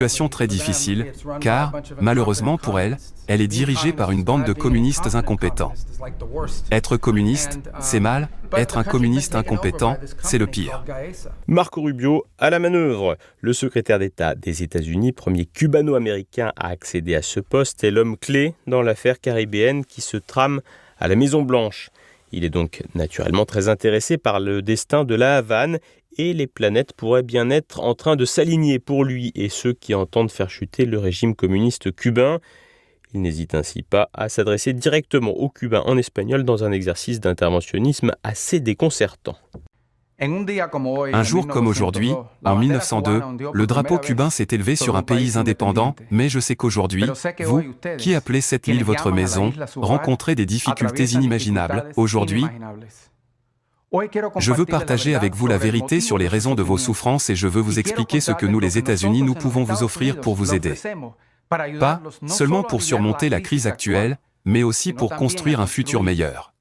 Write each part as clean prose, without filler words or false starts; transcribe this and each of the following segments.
Situation très difficile, car, malheureusement pour elle, elle est dirigée par une bande de communistes incompétents. Être communiste, c'est mal, être un communiste incompétent, c'est le pire. Marco Rubio à la manœuvre. Le secrétaire d'État des États-Unis, premier cubano-américain à accéder à ce poste, est l'homme clé dans l'affaire caribéenne qui se trame à la Maison-Blanche. Il est donc naturellement très intéressé par le destin de la Havane et les planètes pourraient bien être en train de s'aligner pour lui et ceux qui entendent faire chuter le régime communiste cubain. Il n'hésite ainsi pas à s'adresser directement aux Cubains en espagnol dans un exercice d'interventionnisme assez déconcertant. Un jour comme aujourd'hui, en 1902, le drapeau cubain s'est élevé sur un pays indépendant, mais je sais qu'aujourd'hui, vous, qui appelez cette île votre maison, rencontrez des difficultés inimaginables. Aujourd'hui, je veux partager avec vous la vérité sur les raisons de vos souffrances et je veux vous expliquer ce que nous les États-Unis nous pouvons vous offrir pour vous aider. Pas seulement pour surmonter la crise actuelle, mais aussi pour construire un futur meilleur.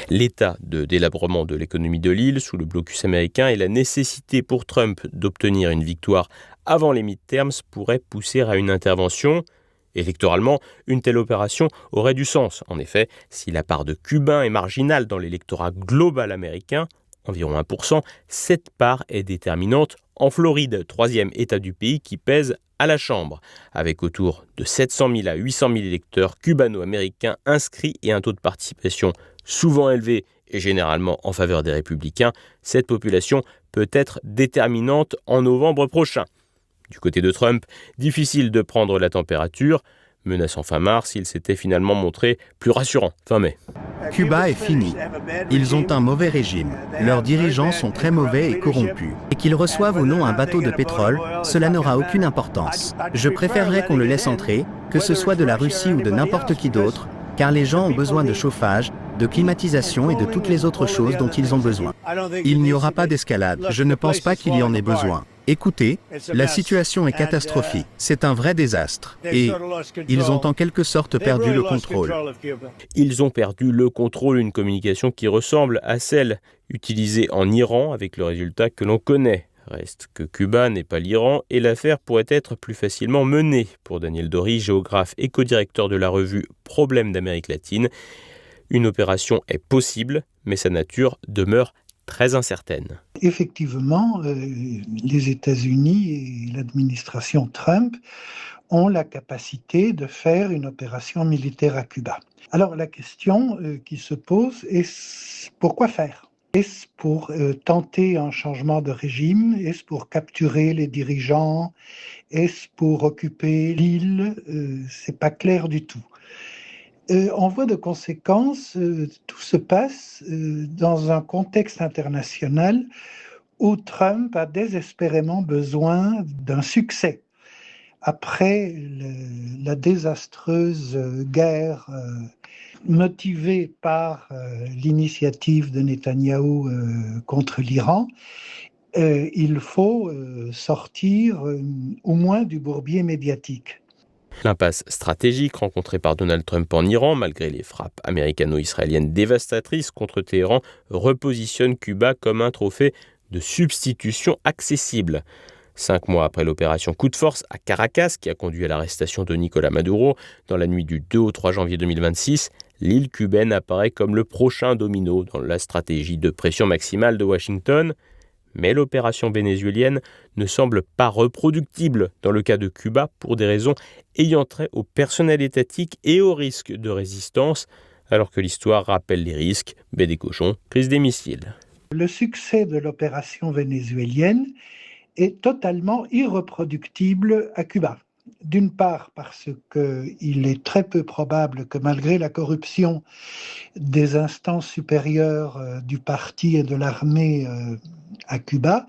L'état de délabrement de l'économie de l'île sous le blocus américain et la nécessité pour Trump d'obtenir une victoire avant les midterms pourraient pousser à une intervention. Électoralement, une telle opération aurait du sens. En effet, si la part de Cubains est marginale dans l'électorat global américain, environ 1%, cette part est déterminante en Floride, troisième État du pays qui pèse à la Chambre, avec autour de 700 000 à 800 000 électeurs cubano-américains inscrits et un taux de participation souvent élevé et généralement en faveur des républicains, cette population peut être déterminante en novembre prochain. Du côté de Trump, difficile de prendre la température. Menaçant fin mars, il s'était finalement montré plus rassurant fin mai. Cuba est fini. Ils ont un mauvais régime. Leurs dirigeants sont très mauvais et corrompus. Et qu'ils reçoivent ou non un bateau de pétrole, cela n'aura aucune importance. Je préférerais qu'on le laisse entrer, que ce soit de la Russie ou de n'importe qui d'autre, car les gens ont besoin de chauffage, de climatisation et de toutes les autres choses dont ils ont besoin. Il n'y aura pas d'escalade. Je ne pense pas qu'il y en ait besoin. Écoutez, la situation est catastrophique. C'est un vrai désastre. Et ils ont en quelque sorte perdu le contrôle. Ils ont perdu le contrôle, une communication qui ressemble à celle utilisée en Iran avec le résultat que l'on connaît. Reste que Cuba n'est pas l'Iran et l'affaire pourrait être plus facilement menée. Pour Daniel Dory, géographe et co-directeur de la revue Problèmes d'Amérique latine, une opération est possible, mais sa nature demeure très incertaine. Effectivement, les États-Unis et l'administration Trump ont la capacité de faire une opération militaire à Cuba. Alors la question qui se pose est pourquoi faire ? Est-ce pour tenter un changement de régime ? Est-ce pour capturer les dirigeants ? Est-ce pour occuper l'île ? C'est pas clair du tout. En voie de conséquence, tout se passe dans un contexte international où Trump a désespérément besoin d'un succès. Après la désastreuse guerre motivée par l'initiative de Netanyahou contre l'Iran, il faut sortir au moins du bourbier médiatique. L'impasse stratégique rencontrée par Donald Trump en Iran, malgré les frappes américano-israéliennes dévastatrices contre Téhéran, repositionne Cuba comme un trophée de substitution accessible. 5 mois après l'opération Coup de force à Caracas, qui a conduit à l'arrestation de Nicolás Maduro dans la nuit du 2 au 3 janvier 2026, l'île cubaine apparaît comme le prochain domino dans la stratégie de pression maximale de Washington. Mais l'opération vénézuélienne ne semble pas reproductible dans le cas de Cuba pour des raisons ayant trait au personnel étatique et au risque de résistance, alors que l'histoire rappelle les risques, baie des cochons, crise des missiles. Le succès de l'opération vénézuélienne est totalement irreproductible à Cuba. D'une part parce qu'il est très peu probable que malgré la corruption des instances supérieures du parti et de l'armée à Cuba,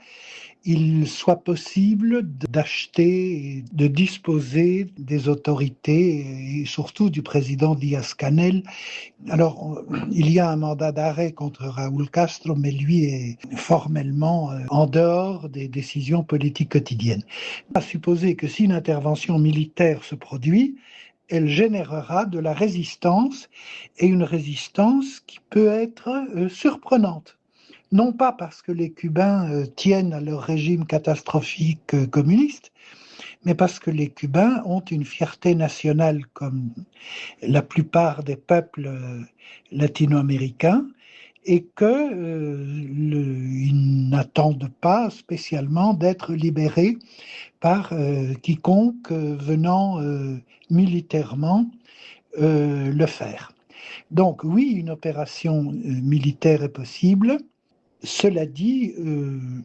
il soit possible d'acheter et de disposer des autorités et surtout du président Díaz-Canel. Alors, il y a un mandat d'arrêt contre Raúl Castro, mais lui est formellement en dehors des décisions politiques quotidiennes. À supposer que si une intervention militaire se produit, elle générera de la résistance et une résistance qui peut être surprenante. non pas parce que les Cubains tiennent à leur régime catastrophique communiste, mais parce que les Cubains ont une fierté nationale comme la plupart des peuples latino-américains et qu'ils n'attendent pas spécialement d'être libérés par quiconque venant militairement le faire. Donc oui, une opération militaire est possible. Cela dit,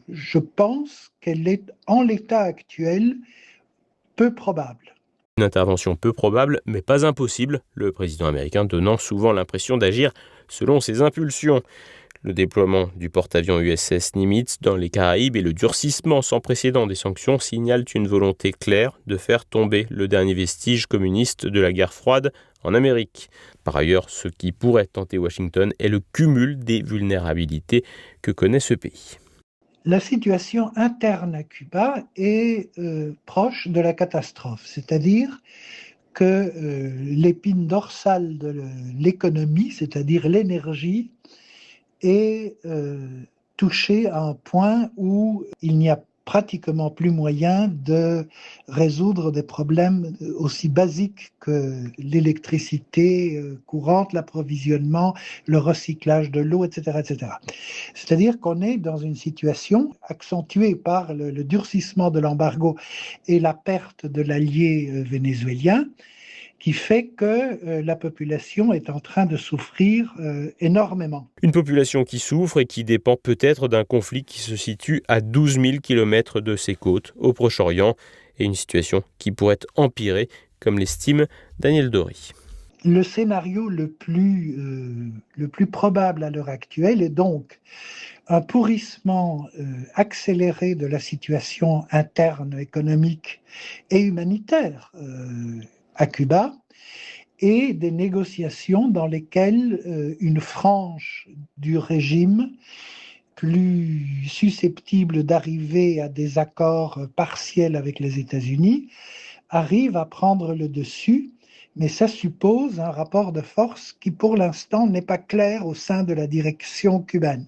je pense qu'elle est en l'état actuel peu probable. Une intervention peu probable, mais pas impossible, le président américain donnant souvent l'impression d'agir selon ses impulsions. Le déploiement du porte-avions USS Nimitz dans les Caraïbes et le durcissement sans précédent des sanctions signalent une volonté claire de faire tomber le dernier vestige communiste de la guerre froide en Amérique. Par ailleurs, ce qui pourrait tenter Washington est le cumul des vulnérabilités que connaît ce pays. La situation interne à Cuba est proche de la catastrophe, c'est-à-dire que l'épine dorsale de l'économie, c'est-à-dire l'énergie, est touchée à un point où il n'y a pratiquement plus moyen de résoudre des problèmes aussi basiques que l'électricité courante, l'approvisionnement, le recyclage de l'eau, etc., etc. C'est-à-dire qu'on est dans une situation accentuée par le durcissement de l'embargo et la perte de l'allié vénézuélien, qui fait que la population est en train de souffrir énormément. Une population qui souffre et qui dépend peut-être d'un conflit qui se situe à 12 000 km de ses côtes, au Proche-Orient, et une situation qui pourrait empirer, comme l'estime Daniel Dory. Le scénario le plus probable à l'heure actuelle est donc un pourrissement accéléré de la situation interne, économique et humanitaire à Cuba, et des négociations dans lesquelles une frange du régime plus susceptible d'arriver à des accords partiels avec les États-Unis arrive à prendre le dessus, mais ça suppose un rapport de force qui pour l'instant n'est pas clair au sein de la direction cubaine.